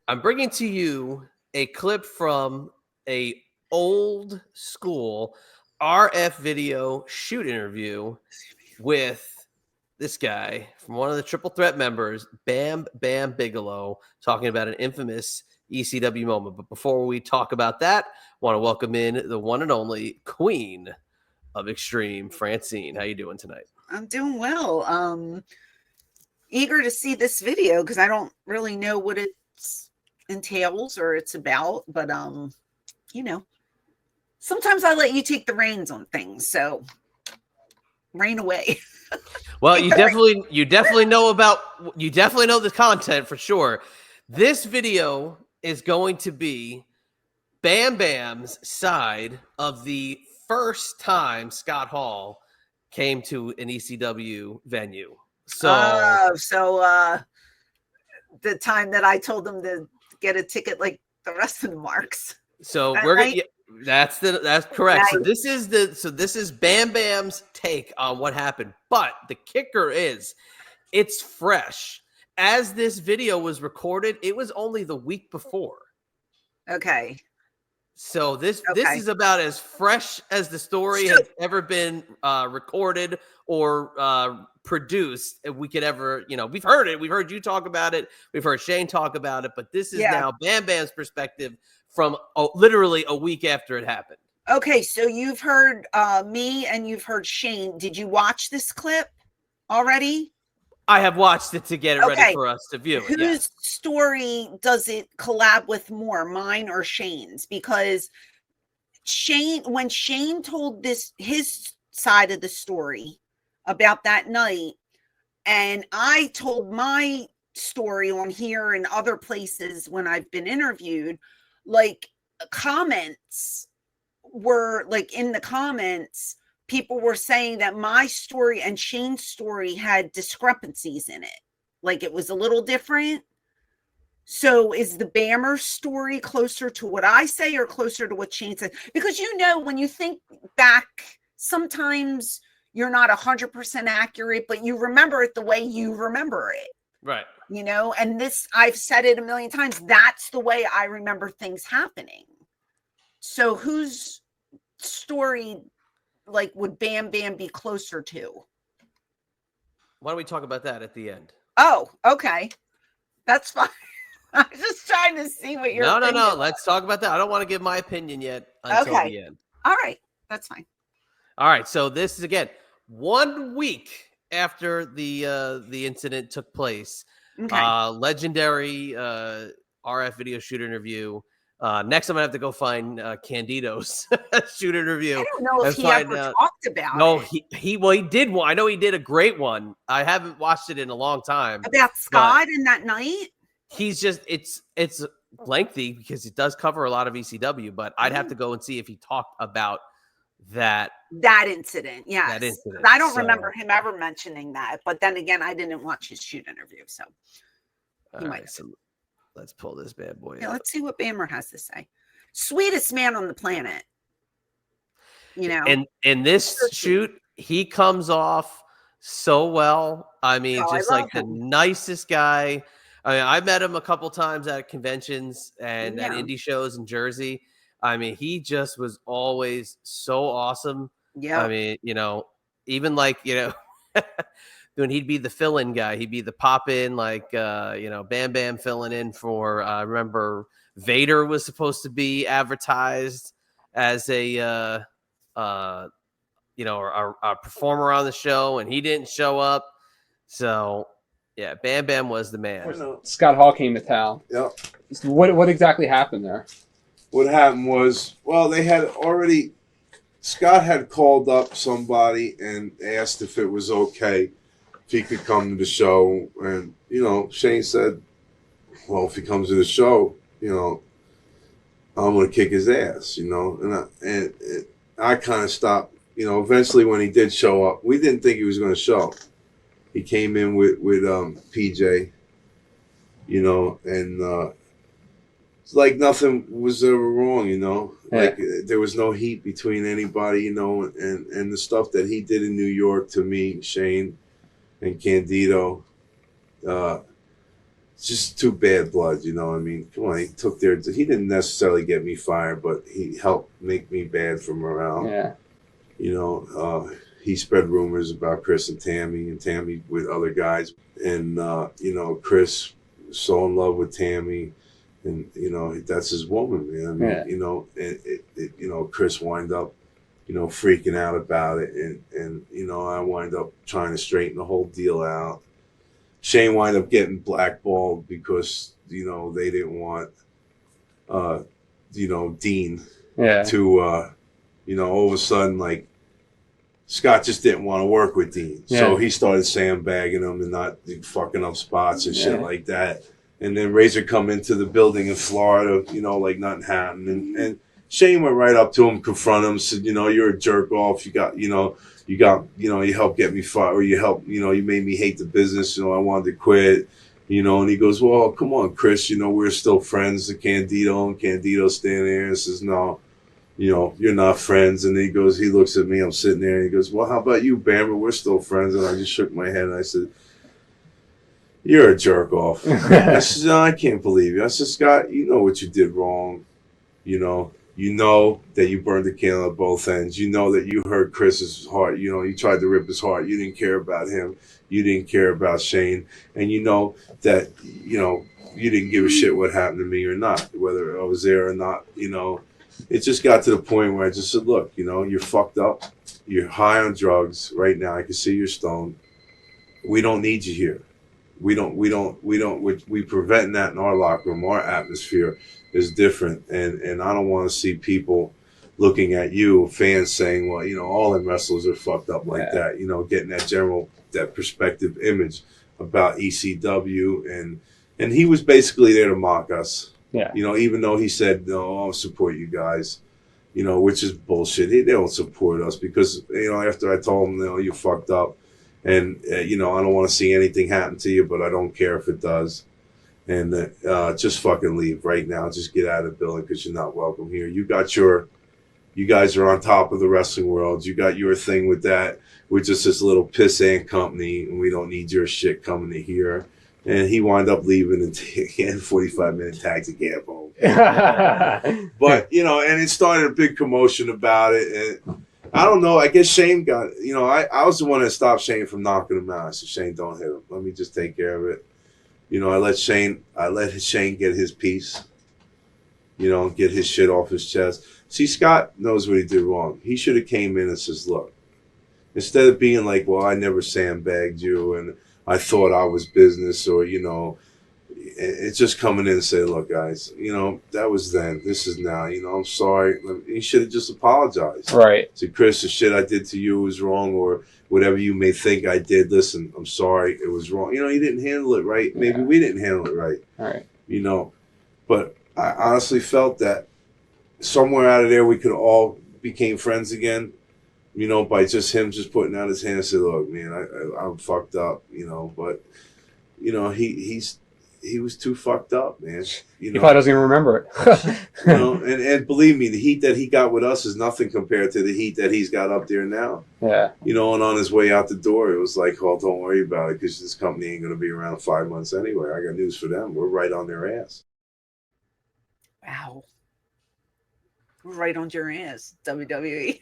I'm bringing to you a clip from a old school RF video shoot interview with this guy from one of the Triple Threat members, Bam Bam Bigelow, talking about an infamous ECW moment. But before we talk about that, I want to welcome in the one and only queen of Extreme, Francine. How you doing tonight? I'm doing well. Eager to see this video because I don't really know what it entails or it's about, but you know, sometimes I let you take the reins on things, so rein away. Well, you definitely know the content for sure. This video is going to be Bam Bam's side of the first time Scott Hall came to an ECW venue. So the time that I told them to get a ticket like the rest of the marks. So that's correct. Nice. So this is Bam Bam's take on what happened. But the kicker is it's fresh. As this video was recorded, it was only the week before. Okay. So this is about as fresh as the story has ever been recorded or produced. We could ever, we've heard it. We've heard you talk about it. We've heard Shane talk about it. But this is now Bam Bam's perspective from literally a week after it happened. Okay, so you've heard me and you've heard Shane. Did you watch this clip already? I have watched it to get it ready for us to view. Whose story does it collab with more, mine or Shane's? Because when Shane told his side of the story about that night, and I told my story on here and other places when I've been interviewed, like comments were like in the comments, people were saying that my story and Shane's story had discrepancies in it. Like it was a little different. So is the Bammer story closer to what I say or closer to what Shane said? Because when you think back, sometimes you're not 100% accurate, but you remember it the way you remember it. Right. And this, I've said it a million times. That's the way I remember things happening. So whose story would Bam Bam be closer to? Why don't we talk about that at the end? Oh, okay. That's fine. I'm just trying to see what you're thinking. No. Let's talk about that. I don't want to give my opinion yet until the end. All right. That's fine. All right. So this is, again, 1 week after the incident took place. Okay. Legendary RF video shoot interview. Next, I'm gonna have to go find Candido's shoot interview. I don't know if he ever talked about it. No, he did one. I know he did a great one. I haven't watched it in a long time. About Scott and that night? He's just it's lengthy because it does cover a lot of ECW, but I'd have to go and see if he talked about that incident. Yes. That incident. I don't remember him ever mentioning that, but then again, I didn't watch his shoot interview, so he might have. So let's pull this bad boy out. Let's see what Bammer has to say. Sweetest man on the planet. And in this shoot, he comes off so well. I mean, just like the nicest guy. I mean, I met him a couple times at conventions and at indie shows in Jersey. I mean, he just was always so awesome. Yeah. I mean, even when he'd be the fill-in guy, he'd be the pop-in, Bam Bam filling in for, I remember Vader was supposed to be advertised as a performer on the show, and he didn't show up. So, yeah, Bam Bam was the man. Scott Hall came to town. Yep. What exactly happened there? What happened was, Scott had called up somebody and asked if it was okay if he could come to the show. And, Shane said, well, if he comes to the show, I'm going to kick his ass, And I kind of stopped, eventually when he did show up, we didn't think he was going to show. He came in with PJ, and it's like nothing was ever wrong, Yeah. Like there was no heat between anybody, and the stuff that he did in New York to me, Shane and Candido, just too bad blood, you know. I mean, come on, he didn't necessarily get me fired, but he helped make me bad from around. Yeah. You know, he spread rumors about Chris and Tammy with other guys. And, you know, Chris was so in love with Tammy, and, you know, that's his woman, man. I mean, Yeah. you know, you know, Chris wind up, you know, freaking out about it. And, you know, I wind up trying to straighten the whole deal out. Shane wind up getting blackballed because, you know, they didn't want, you know, Dean to, you know, all of a sudden, like, Scott just didn't want to work with Dean. So he started sandbagging him and not fucking up spots and shit like that. And then Razor come into the building in Florida, you know, like nothing happened. And Shane went right up to him, confronted him, said, you know, you're a jerk off. You helped get me fired, or you made me hate the business. You know, I wanted to quit, you know. And he goes, well, come on, Chris, you know, we're still friends. And Candido standing there and says, no, you know, you're not friends. And he looks at me, I'm sitting there, and he goes, well, how about you, Bamber? We're still friends. And I just shook my head and I said, you're a jerk off. I said, no, I can't believe you. I said, Scott, you know what you did wrong. You know that you burned the candle at both ends. You know that you hurt Chris's heart. You know, you tried to rip his heart. You didn't care about him. You didn't care about Shane. And you know that, you know, you didn't give a shit what happened to me or not, whether I was there or not. You know, it just got to the point where I just said, look, you know, you're fucked up. You're high on drugs right now. I can see you're stoned. We don't need you here. We prevent that in our locker room. Our atmosphere is different. And I don't want to see people looking at you, fans saying, well, you know, all them wrestlers are fucked up like that, you know, getting that perspective image about ECW. And he was basically there to mock us. Yeah. You know, even though he said, no, I'll support you guys, you know, which is bullshit. They don't support us because, you know, after I told him, you know, you fucked up. And, you know, I don't want to see anything happen to you, but I don't care if it does. And just fucking leave right now. Just get out of the building because you're not welcome here. You guys are on top of the wrestling world. You got your thing with that. We're just this little pissant company, and we don't need your shit coming to here. And he wound up leaving and taking a 45-minute taxi cab home. But, you know, and it started a big commotion about it. And I don't know. I guess Shane got, you know, I was the one that stopped Shane from knocking him out. I said, Shane, don't hit him. Let me just take care of it. You know, I let Shane get his piece, you know, get his shit off his chest. See, Scott knows what he did wrong. He should have came in and says, look, instead of being like, well, I never sandbagged you and I thought I was business, or, you know, it's just coming in and say, look, guys, you know, that was then. This is now. You know, I'm sorry. He should have just apologized. Right. Said, Chris, the shit I did to you was wrong, or whatever you may think I did. Listen, I'm sorry. It was wrong. You know, he didn't handle it right. Maybe we didn't handle it right. Right. You know, but I honestly felt that somewhere out of there we could all became friends again. You know, by just him just putting out his hand and said, look, man, I'm fucked up. You know, but you know, he was too fucked up, man. You know? He probably doesn't even remember it. You know, and believe me, the heat that he got with us is nothing compared to the heat that he's got up there now. Yeah. You know, and on his way out the door, it was like, oh, don't worry about it, because this company ain't going to be around 5 months anyway. I got news for them. We're right on their ass. Wow. We're right on your ass, WWE.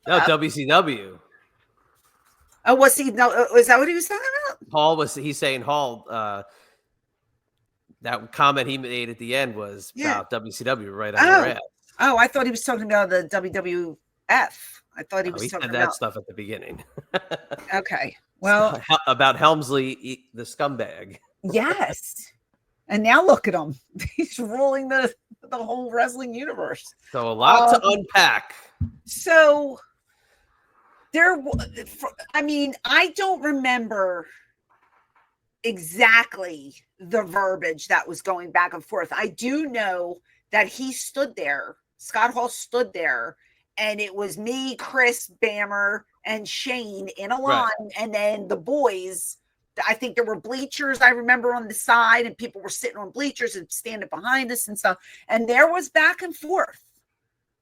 No, WCW. Oh, was he? No, is that what he was talking about? He's saying Hall, that comment he made at the end was about WCW right on their ass. Oh, I thought he was talking about the WWF. I thought he was talking about that stuff at the beginning. Okay. Well, about Helmsley, the scumbag. Yes. And now look at him. He's ruling the whole wrestling universe. So a lot to unpack. So I don't remember exactly the verbiage that was going back and forth. I do know that he stood there, Scott Hall stood there, and it was me, Chris, Bammer, and Shane in a line, and then the boys. I think there were bleachers, I remember, on the side, and people were sitting on bleachers and standing behind us and stuff. And there was back and forth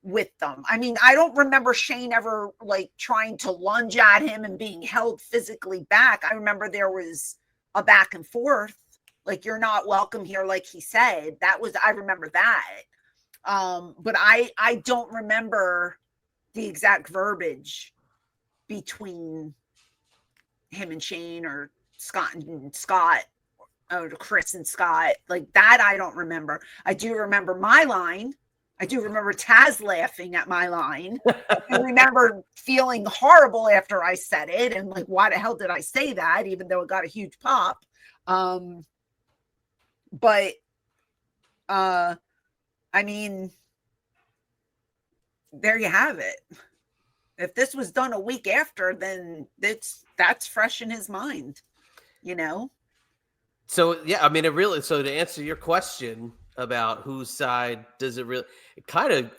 with them. I mean, I don't remember Shane ever like trying to lunge at him and being held physically back. I remember there was a back and forth. Like, you're not welcome here, like he said. I remember that. But I don't remember the exact verbiage between him and Shane, or Scott and Scott, or Chris and Scott. Like, that I don't remember. I do remember my line. I do remember Taz laughing at my line. I remember feeling horrible after I said it, and like, why the hell did I say that, even though it got a huge pop. But I mean, there you have it. If this was done a week after, then that's fresh in his mind, you know? So, yeah, I mean, so to answer your question about whose side does it really, it kind of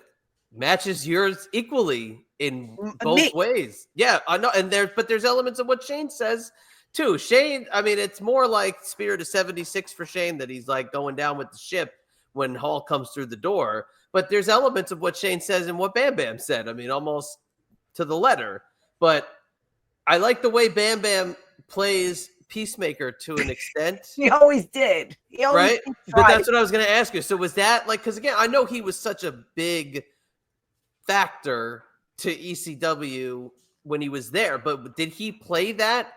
matches yours equally in both ways. Yeah, I know. And but there's elements of what Shane says too. Shane, I mean, it's more like Spirit of 76 for Shane, that he's like going down with the ship when Hall comes through the door. But there's elements of what Shane says and what Bam Bam said. I mean, almost to the letter. But I like the way Bam Bam plays Peacemaker to an extent. He always did. He always right? But that's what I was going to ask you. So was that like, because again, I know he was such a big factor to ECW when he was there, but did he play that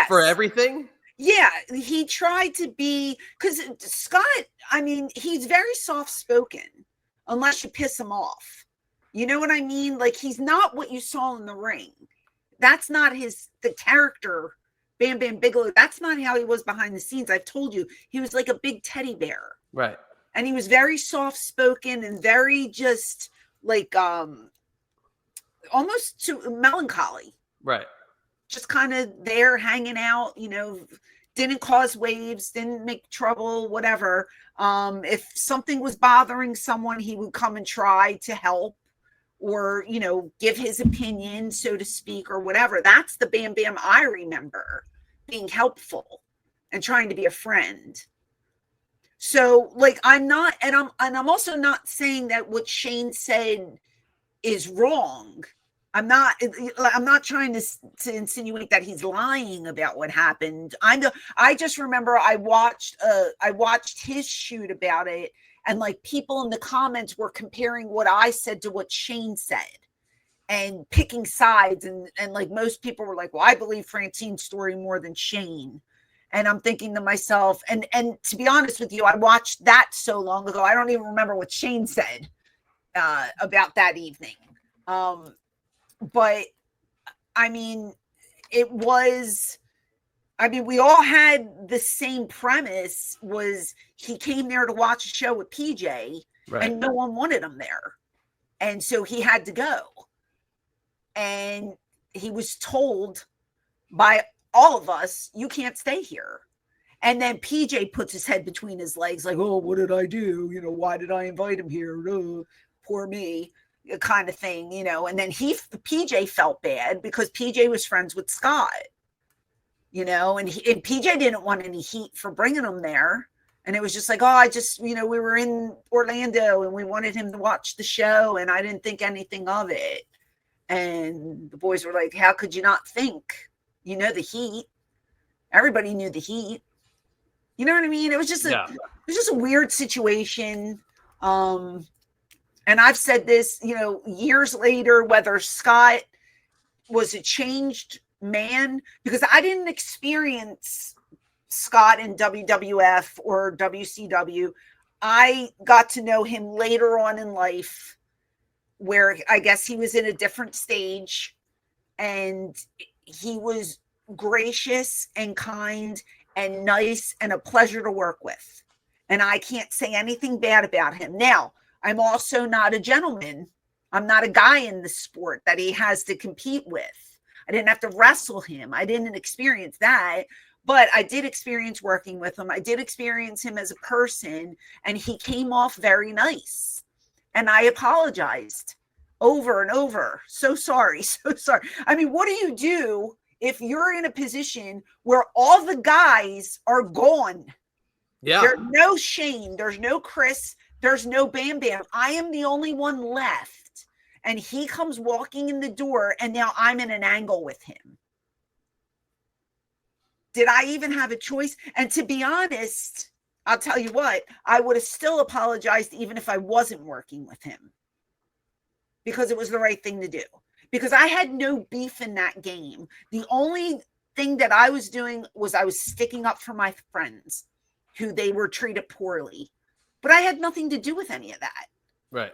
for everything? Yeah, he tried to be, because Scott, I mean, he's very soft-spoken unless you piss him off. You know what I mean? Like, he's not what you saw in the ring. That's not the character, Bam Bam Bigelow. That's not how he was behind the scenes. I've told you, he was like a big teddy bear. Right. And he was very soft-spoken and very just like, almost to melancholy. Right. Just kind of there hanging out, you know, didn't cause waves, didn't make trouble, whatever. If something was bothering someone, he would come and try to help, or, you know, give his opinion, so to speak, or whatever. That's the Bam Bam I remember, being helpful and trying to be a friend. So, like, I'm also not saying that what Shane said is wrong. I'm not trying to insinuate that he's lying about what happened. I just remember I watched his shoot about it, and like, people in the comments were comparing what I said to what Shane said and picking sides, and like, most people were like, well, I believe Francine's story more than Shane. And I'm thinking to myself, and to be honest with you, I watched that so long ago, I don't even remember what Shane said about that evening. But I mean, we all had the same premise, was he came there to watch a show with PJ, right, and no one wanted him there. And so he had to go. And he was told by all of us, you can't stay here. And then PJ puts his head between his legs like, oh, what did I do? You know, why did I invite him here? Poor me. Kind of thing, you know. And then PJ felt bad because PJ was friends with Scott, you know, and PJ didn't want any heat for bringing him there. And it was just like, oh, we were in Orlando and we wanted him to watch the show, and I didn't think anything of it. And the boys were like, how could you not think? You know, the heat. Everybody knew the heat. You know what I mean? It was just a weird situation. And I've said this, you know, years later, whether Scott was a changed man, because I didn't experience Scott in WWF or WCW. I got to know him later on in life, where I guess he was in a different stage, and he was gracious and kind and nice and a pleasure to work with. And I can't say anything bad about him. Now, I'm also not a gentleman. I'm not a guy in the sport that he has to compete with. I didn't have to wrestle him. I didn't experience that, but I did experience working with him. I did experience him as a person, and he came off very nice. And I apologized over and over. So sorry. So sorry. I mean, what do you do if you're in a position where all the guys are gone? Yeah. There's no Shane. There's no Chris. There's no Bam Bam. I am the only one left. And he comes walking in the door, and now I'm in an angle with him. did I even have a choice? And to be honest, I'll tell you what, I would have still apologized even if I wasn't working with him, because it was the right thing to do. Because I had no beef in that game. The only thing that I was doing was I was sticking up for my friends who they were treated poorly. But I had nothing to do with any of that. Right.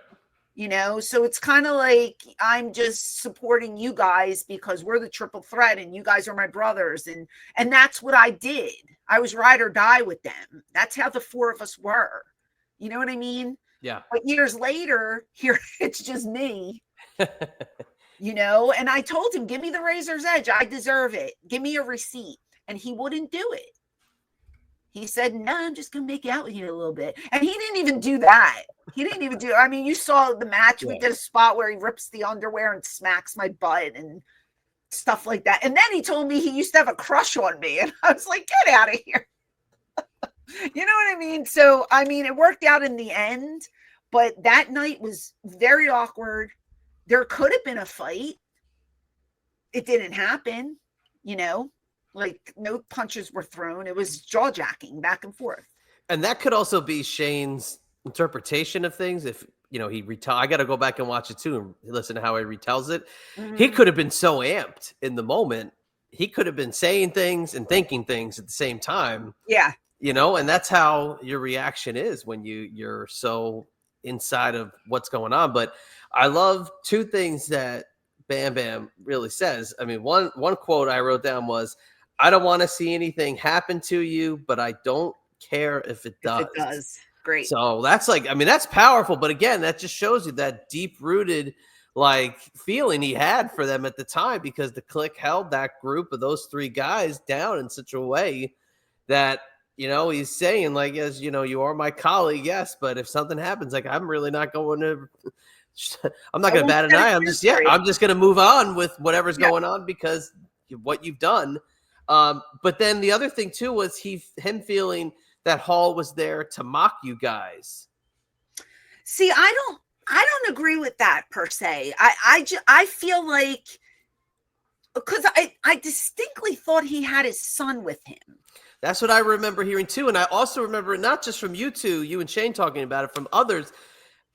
You know, so it's kind of like I'm just supporting you guys because we're the triple threat and you guys are my brothers. And that's what I did. I was ride or die with them. That's how the four of us were. You know what I mean? Yeah. But years later, here it's just me. You know, and I told him, give me the razor's edge. I deserve it. Give me a receipt. And he wouldn't do it. He said, no, I'm just going to make out with you a little bit. And he didn't even do that. He didn't even do, I mean, you saw the match. We did a spot where he rips the underwear and smacks my butt and stuff like that. And then he told me he used to have a crush on me. And I was like, get out of here. You know what I mean? So, I mean, it worked out in the end. But that night was very awkward. There could have been a fight. It didn't happen, you know, like no punches were thrown. It was jaw jacking back and forth. And that could also be Shane's interpretation of things. If, you know, I got to go back and watch it too and listen to how he retells it. Mm-hmm. He could have been so amped in the moment. He could have been saying things and thinking things at the same time. Yeah. You know, and that's how your reaction is when you're so inside of what's going on. But I love two things that Bam Bam really says. I mean, one quote I wrote down was, I don't want to see anything happen to you, but I don't care if it does. If it does. Great. So that's like, I mean, that's powerful. But again, that just shows you that deep rooted like feeling he had for them at the time, because the Clique held that group of those three guys down in such a way that, you know, he's saying like, as you know, you are my colleague. Yes. But if something happens, like, I'm really not going to, I'm not going to bat an eye. I'm just going to move on with whatever's going on because of what you've done. But then the other thing too was him feeling that Hall was there to mock you guys. See, I don't agree with that per se. I feel like, because I distinctly thought he had his son with him. That's what I remember hearing too. And I also remember, not just from you two, you and Shane talking about it, from others.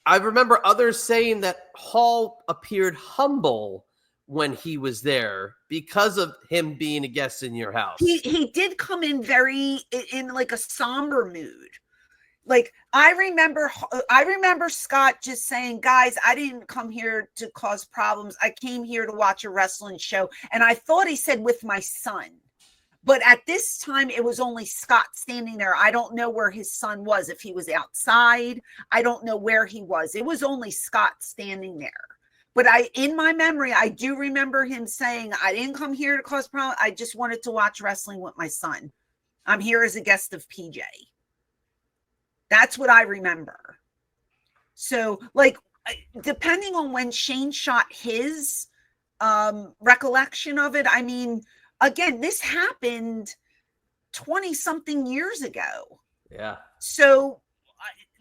I remember others saying that Hall appeared humble when he was there because of him being a guest in your house. He did come in in like a somber mood. Like I remember Scott just saying, guys, I didn't come here to cause problems. I came here to watch a wrestling show. And I thought he said with my son. But at this time, it was only Scott standing there. I don't know where his son was. If he was outside, I don't know where he was. It was only Scott standing there. But in my memory, I do remember him saying, I didn't come here to cause problems. I just wanted to watch wrestling with my son. I'm here as a guest of PJ. That's what I remember. So, like, depending on when Shane shot his recollection of it, I mean, again, this happened 20-something years ago. Yeah. So,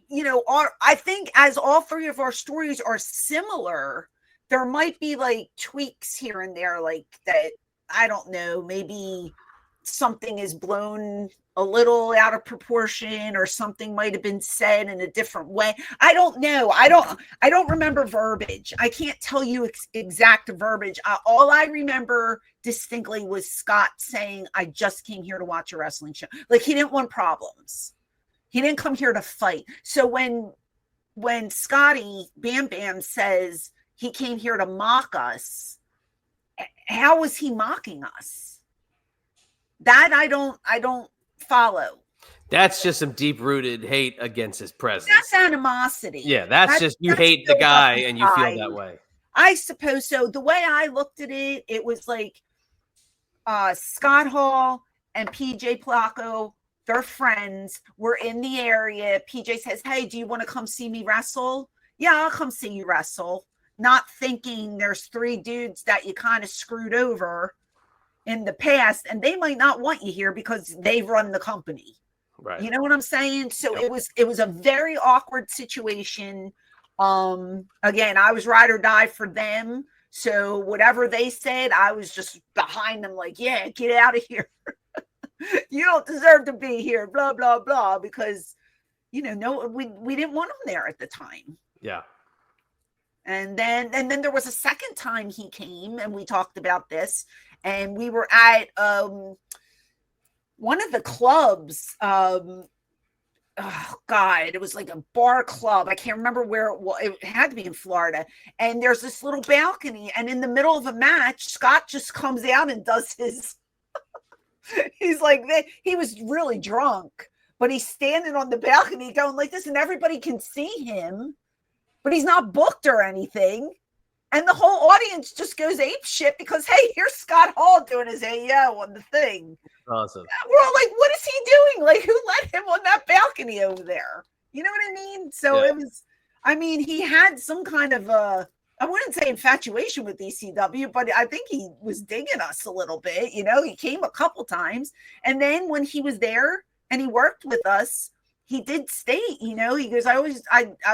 you know, I think as all three of our stories are similar, there might be like tweaks here and there, like that, I don't know, maybe something is blown a little out of proportion or something might have been said in a different way. I don't know. I don't remember verbiage. I can't tell you exact verbiage. All I remember distinctly was Scott saying, I just came here to watch a wrestling show. Like, he didn't want problems. He didn't come here to fight. So when Scotty Bam Bam says he came here to mock us, how was he mocking us? That I don't follow. That's just some deep-rooted hate against his presence. That's animosity. Yeah, that's just you hate the guy and you feel that way. I suppose so. The way I looked at it, it was like Scott Hall and PJ Placco, they're friends. We're in the area. PJ says, hey, do you want to come see me wrestle? Yeah, I'll come see you wrestle. Not thinking there's three dudes that you kind of screwed over in the past, and they might not want you here because they run the company. Right. You know what I'm saying? So it was a very awkward situation. Again, I was ride or die for them. So whatever they said, I was just behind them like, yeah, get out of here. You don't deserve to be here, blah, blah, blah, because, no, we didn't want him there at the time. Yeah. And then there was a second time he came, and we talked about this, and we were at one of the clubs. Oh God, it was like a bar club. I can't remember where it was. It had to be in Florida. And there's this little balcony, and in the middle of a match, Scott just comes out and does his. He's like, he was really drunk, but he's standing on the balcony going like this, and everybody can see him, but he's not booked or anything. And the whole audience just goes ape shit because, hey, here's Scott Hall doing his AO on the thing. Awesome. We're all like, what is he doing? Like, who let him on that balcony over there? You know what I mean? So It was, he had some kind of I wouldn't say infatuation with ECW, but I think he was digging us a little bit. He came a couple times. And then when he was there and he worked with us, he did state, he goes, I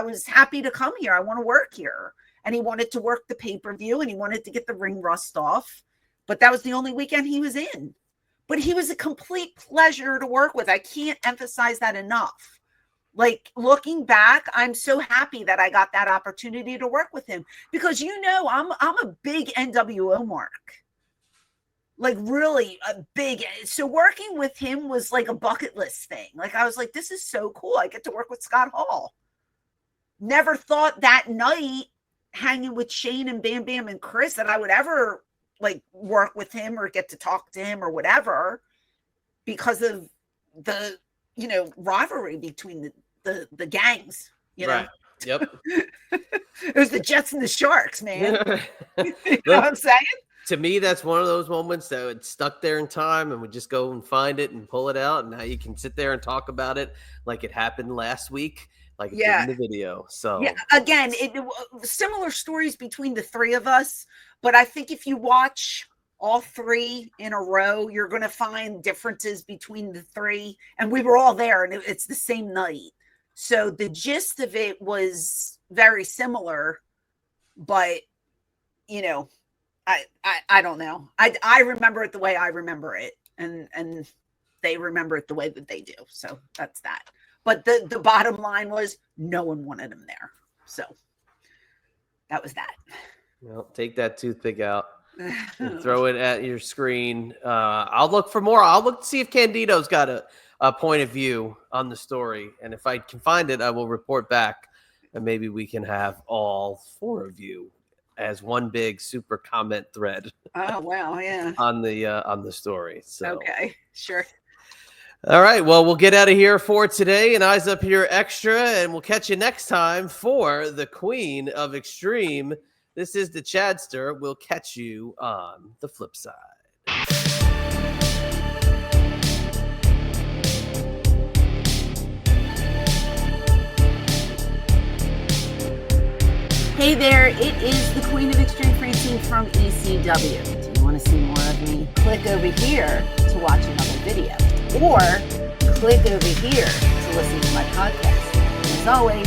was happy to come here. I want to work here. And he wanted to work the pay-per-view, and he wanted to get the ring rust off. But that was the only weekend he was in. But he was a complete pleasure to work with. I can't emphasize that enough. Looking back, I'm so happy that I got that opportunity to work with him. Because, I'm a big NWO mark. Really a big. So working with him was like a bucket list thing. I was like, this is so cool. I get to work with Scott Hall. Never thought that night, hanging with Shane and Bam Bam and Chris, that I would ever work with him or get to talk to him or whatever, because of the rivalry between the gangs. Right. Yep. It was the Jets and the Sharks, man. You know what I'm saying? To me, that's one of those moments that it's stuck there in time, and we just go and find it and pull it out, and now you can sit there and talk about it like it happened last week. Like it did in the video. So again, similar stories between the three of us, but I think if you watch all three in a row, you're going to find differences between the three. And we were all there, and it's the same night. So the gist of it was very similar, but I don't know. I remember it the way I remember it, and they remember it the way that they do. So that's that. But the bottom line was no one wanted him there. So that was that. Well, take that toothpick out and throw it at your screen. I'll look for more. I'll look to see if Candido's got a point of view on the story. And if I can find it, I will report back. And maybe we can have all four of you as one big super comment thread. Oh, wow. Yeah. on the story. So okay, sure. All right. Well, we'll get out of here for today, and Eyes Up Here Extra, and we'll catch you next time for the Queen of Extreme. This is the Chadster. We'll catch you on the flip side. Hey there, it is the Queen of Extreme, Francine from ECW. Do you want to see more of me? Click over here to watch another video. Or click over here to listen to my podcast. And as always,